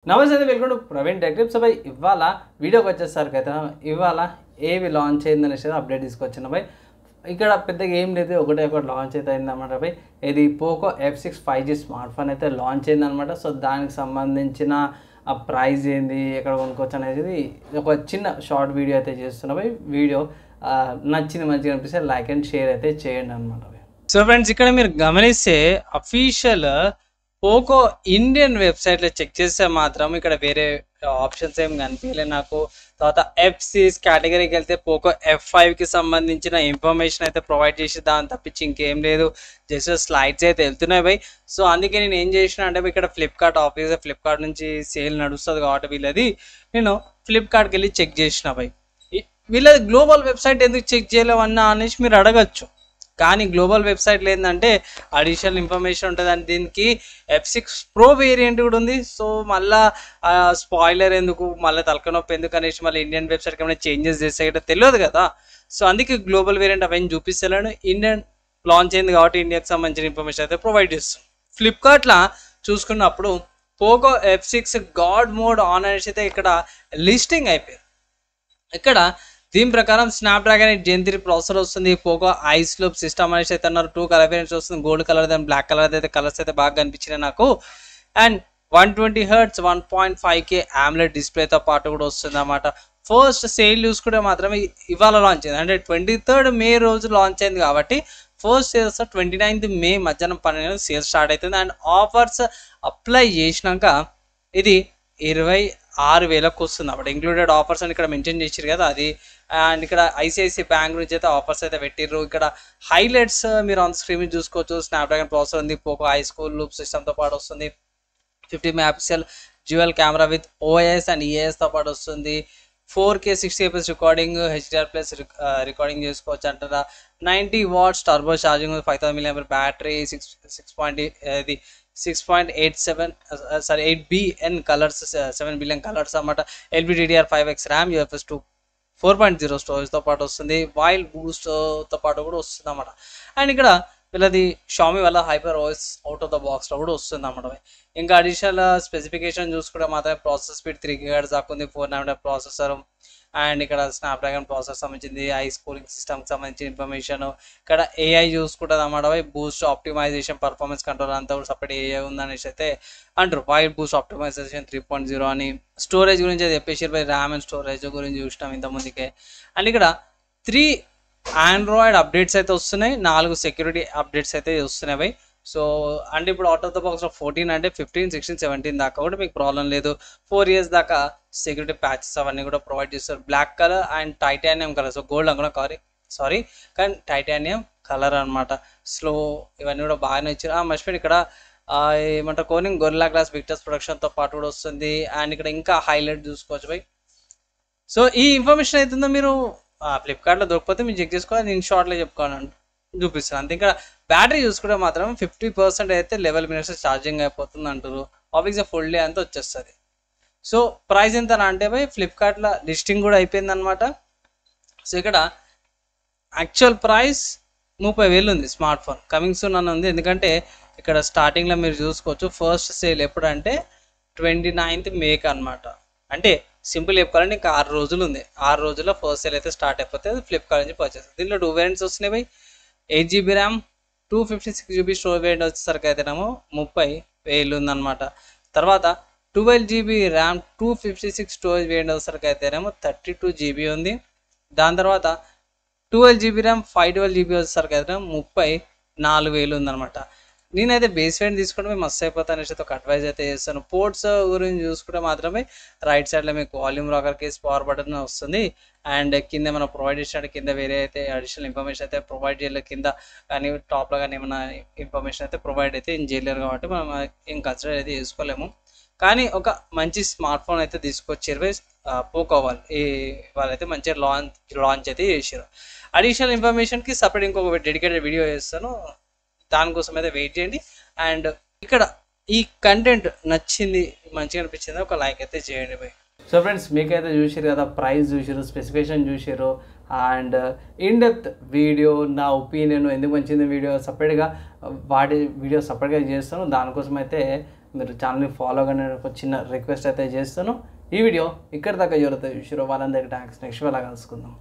నమస్తే welcome to Praveen tech tips by ఇవాళ వీడియోకి వచ్చేసరికి అయితే ఇవాళ ఏవి లాంచ్ అయిందనేసి అప్డేట్ తీసుకొచ్చిన బై ఇక్కడ పెద్దగా ఏం లేదు ఒకటి లాంచ్ అయితే అయిందన్నమాట బై ఇది Poco F6 5G smart phone అయితే లాంచ్ అయిందన్నమాట. సో దానికి సంబంధించిన ఆ ప్రైస్ ఏంది ఎక్కడ కొనుక్కోవచ్చు అనేది ఒక చిన్న షార్ట్ వీడియో అయితే చేస్తున్నా బై. వీడియో నచ్చింది మంచిగా అనిపిస్తే లైక్ అండ్ షేర్ అయితే చేయండి అనమాట. సో ఫ్రెండ్స్ ఇక్కడ మీరు గమనిస్తే అఫీషియల్ పోకో ఇండియన్ వెబ్సైట్లో చెక్ చేస్తే మాత్రం ఇక్కడ వేరే ఆప్షన్స్ ఏం కనిపించలేదు నాకు. తర్వాత F6 కేటగిరీకి వెళ్తే పోకో F5కి సంబంధించిన ఇన్ఫర్మేషన్ అయితే ప్రొవైడ్ చేసి దాని తప్పించి ఇంకేం లేదు, జస్ట్ స్లైడ్స్ అయితే వెళ్తున్నాయి బై. సో అందుకే నేను ఏం చేసిన అంటే ఇక్కడ ఫ్లిప్కార్ట్ ఆఫీస్ ఫ్లిప్కార్ట్ నుంచి సేల్ నడుస్తుంది కాబట్టి వీళ్ళది నేను ఫ్లిప్కార్ట్కి వెళ్ళి చెక్ చేసిన బై. వీళ్ళది గ్లోబల్ వెబ్సైట్ ఎందుకు చెక్ చేయలేమన్నా అనేసి మీరు అడగచ్చు. కానీ గ్లోబల్ వెబ్సైట్లో ఏంటంటే అడిషనల్ ఇన్ఫర్మేషన్ ఉంటుంది అండ్ దీనికి F6 Pro వేరియంట్ కూడా ఉంది. సో మళ్ళీ స్పాయిలర్ ఎందుకు, మళ్ళీ తలకనొప్పి ఎందుకు అనేసి మళ్ళీ ఇండియన్ వెబ్సైట్కి ఏమైనా చేంజెస్ చేస్తే కూడా తెలియదు కదా. సో అందుకే గ్లోబల్ వేరియంట్ అవన్నీ చూపిస్తలేను. ఇండియన్ లాంచ్ అయింది కాబట్టి ఇండియాకి సంబంధించిన ఇన్ఫర్మేషన్ అయితే ప్రొవైడ్ చేస్తాం. ఫ్లిప్కార్ట్లో చూసుకున్నప్పుడు Poco F6 God mode on అనేసి అయితే ఇక్కడ లిస్టింగ్ అయిపోయింది. ఇక్కడ దీని ప్రకారం స్నాప్డ్రాగన్ 8 Gen 3 ప్రాసెసర్ వస్తుంది. పోకో ఐస్లోప్ సిస్టమ్ అనేసి అయితే అన్నారు. 2 కలర్ వేరియంట్స్ వస్తుంది, గోల్డ్ కలర్ దాని బ్లాక్ కలర్ అయితే కలర్స్ అయితే బాగా కనిపించినాయి నాకు. అండ్ 120 Hz 1.5K AMOLED డిస్ప్లేతో పాటు కూడా వస్తుంది అన్నమాట. ఫస్ట్ సేల్ చూసుకుంటే మాత్రమే ఇవాళ లాంచ్ అయింది, అంటే 23rd May రోజు లాంచ్ అయింది కాబట్టి ఫస్ట్ సేల్స్ 29th May మధ్యాహ్నం 12 సేల్స్ స్టార్ట్ అవుతుంది. అండ్ ఆఫర్స్ అప్లై చేసినాక ఇది 26,000కు వస్తుంది అన్నమాట. ఇంక్లూడెడ్ ఆఫర్స్ అని ఇక్కడ మెన్షన్ చేసారు కదా అది. అండ్ ఇక్కడ ఐసిఐసిఐ బ్యాంక్ నుంచి అయితే ఆఫర్స్ అయితే పెట్టిర్రు. ఇక్కడ హైలైట్స్ మీరు ఆన్ స్క్రీన్ మీద చూసుకోవచ్చు. స్నాప్డ్రాగన్ ప్రాసెసర్ ఉంది, పోకో ఐ స్కూల్ లూప్ సిస్టమ్తో పాటు వస్తుంది, 50 MP dual camera with OIS and EISతో పాటు వస్తుంది, 4K 60fps recording, HDR+ recording చేసుకోవచ్చు అంటారా, 90 watts turbo charging, 5000 mAh battery, 8 billion colours, 7 billion colours అన్నమాట. LPDDR5X ర్యామ్, UFS 2 4.0 స్టోరేజ్తో పాటు వస్తుంది, వైల్డ్ బూస్ట్తో పాటు కూడా వస్తుంది అన్నమాట. అండ్ ఇక్కడ వీళ్ళది షామీ వల్ల HyperOS అవుట్ ఆఫ్ ద బాక్స్లో కూడా వస్తుంది అన్నమాట. ఇంకా అడిషనల్ స్పెసిఫికేషన్ చూసుకుంటే మాత్రమే ప్రాసెసర్ స్పీడ్ 3 GHz దాకా ఉంది, 4 nm ప్రాసెసర్. అండ్ ఇక్కడ స్నాప్డ్రాగన్ ప్రాసెసర్ సంబంధించింది, ఐస్ కూలింగ్ సిస్టమ్కి సంబంధించిన ఇన్ఫర్మేషన్. ఇక్కడ AI చూసుకుంటుంది అన్నమాట. బూస్ట్ ఆప్టిమైజేషన్, పర్ఫార్మెన్స్ కంట్రోల్ అంతా కూడా సపరేట్ AI ఉందనేసి అయితే అంటారు. వైల్డ్ బూస్ట్ ఆప్టిమైజేషన్ 3.0 అని. స్టోరేజ్ గురించి అయితే చెప్పేసి ర్యామ్ అండ్ స్టోరేజ్ గురించి చూసినాం ఇంతకుముందుకే. అండ్ ఇక్కడ 3 ఆండ్రాయిడ్ అప్డేట్స్ అయితే వస్తున్నాయి, 4 సెక్యూరిటీ అప్డేట్స్ అయితే వస్తున్నాయి బై. సో అంటే ఇప్పుడు అవుట్ ఆఫ్ ద బాక్స్లో 14 అంటే 15, 16, 17 దాకా కూడా మీకు ప్రాబ్లం లేదు. 4 years దాకా సెక్యూరిటీ ప్యాచెస్ అవన్నీ కూడా ప్రొవైడ్ చేస్తారు. Black colour and titanium colour, so gold అనుకున్నా కానీ టైటానియం కలర్ అనమాట. స్లో ఇవన్నీ కూడా బాగానే ఇచ్చారు. మర్చిపోయి ఇక్కడ ఏమంటారు కోనింగ్ గొరిల్లా గ్లాస్ విక్టర్స్ ప్రొడక్షన్తో పాటు కూడా వస్తుంది. అండ్ ఇక్కడ ఇంకా హైలైట్ చూసుకోవచ్చు బై. సో ఈ ఇన్ఫర్మేషన్ అవుతుందో మీరు ఫ్లిప్కార్ట్లో దొరికిపోతే మీరు చెక్ చేసుకోవాలి, నేను షార్ట్లో చెప్పుకోవాలంటే చూపిస్తాను అంతే. ఇక్కడ బ్యాటరీ చూసుకుంటే మాత్రం 50% అయితే 11 minutes ఛార్జింగ్ అయిపోతుంది అంటారు. ఆఫీస్గా ఫుల్ డే అంతా వచ్చేస్తుంది. సో ప్రైస్ ఎంత అంటే బై ఫ్లిప్కార్ట్లో లిస్టింగ్ కూడా అయిపోయింది అనమాట. సో ఇక్కడ యాక్చువల్ ప్రైస్ 30,000 ఉంది. స్మార్ట్ ఫోన్ కమింగ్ సూన్ అని ఉంది, ఎందుకంటే ఇక్కడ స్టార్టింగ్లో మీరు చూసుకోవచ్చు ఫస్ట్ సేల్ ఎప్పుడంటే 29th May అనమాట. అంటే సింపుల్ చెప్పుకోవాలంటే ఇంకా 6 రోజులు ఉంది. 6 రోజుల్లో ఫస్ట్ సేల్ అయితే స్టార్ట్ అయిపోతే ఫ్లిప్కార్ట్ నుంచి పర్చేస్. దీంట్లో 2 వేరియంట్స్ వస్తున్నాయి by. 8 GB RAM, 256 GB storage variant వచ్చేసరికి అయితేనేమో 30,000 ఉందన్నమాట. తర్వాత 12 GB ర్యామ్, 256 స్టోరేజ్ వేరియంట్ వచ్చేసరికి అయితేనేమో 32 GB ఉంది. దాని తర్వాత 12 GB ర్యామ్, 512 GB వచ్చేసరికి అయితేనేమో 34,000 ఉందన్నమాట. నేనైతే బేస్ వేరియంట్ తీసుకుంటే మస్తు అయిపోతాను అనేసి ఒక అడ్వైజ్ అయితే చేస్తాను. పోర్ట్స్ గురించి చూసుకుంటే మాత్రమే రైట్ సైడ్లో మీకు volume rocker case, power button వస్తుంది. అండ్ కింద మనం ప్రొవైడ్ చేసినట్టు కింద వేరే అయితే అడిషనల్ ఇన్ఫర్మేషన్ అయితే ప్రొవైడ్ చేయలేదు. కింద కానీ టాప్లో కానీ ఏమైనా ఇన్ఫర్మేషన్ అయితే ప్రొవైడ్ అయితే ఏం చేయలేరు కాబట్టి మనం ఏం కన్సిడర్ అయితే చేసుకోలేము. కానీ ఒక మంచి స్మార్ట్ ఫోన్ అయితే తీసుకొచ్చారు పోకో వాళ్ళైతే మంచిగా లాంచ్ అయితే చేసారు. అడిషనల్ ఇన్ఫర్మేషన్కి సపరేట్ ఇంకొక డెడికేటెడ్ వీడియో చేస్తాను, దానికోసం అయితే వెయిట్ చేయండి. అండ్ ఇక్కడ ఈ కంటెంట్ నచ్చింది, మంచిగా అనిపించింది ఒక లైక్ అయితే చేయండి బై. సో ఫ్రెండ్స్ మీకైతే చూసారు కదా, ప్రైస్ చూసారు, స్పెసిఫికేషన్ చూసారు, అండ్ ఇన్ డెప్త్ వీడియో నా ఒపీనియన్ ఎందుకు మంచిది వీడియో సపరేట్గా వాటి వీడియో సపరేట్గా చేస్తాను. దానికోసం అయితే మీరు ఛానల్ని ఫాలో కానీ ఒక చిన్న రిక్వెస్ట్ అయితే చేస్తాను. ఈ వీడియో ఇక్కడ దాకా జరుగుతుంది. వాళ్ళందరికీ థ్యాంక్స్. నెక్స్ట్ వేళ కలుసుకుందాం.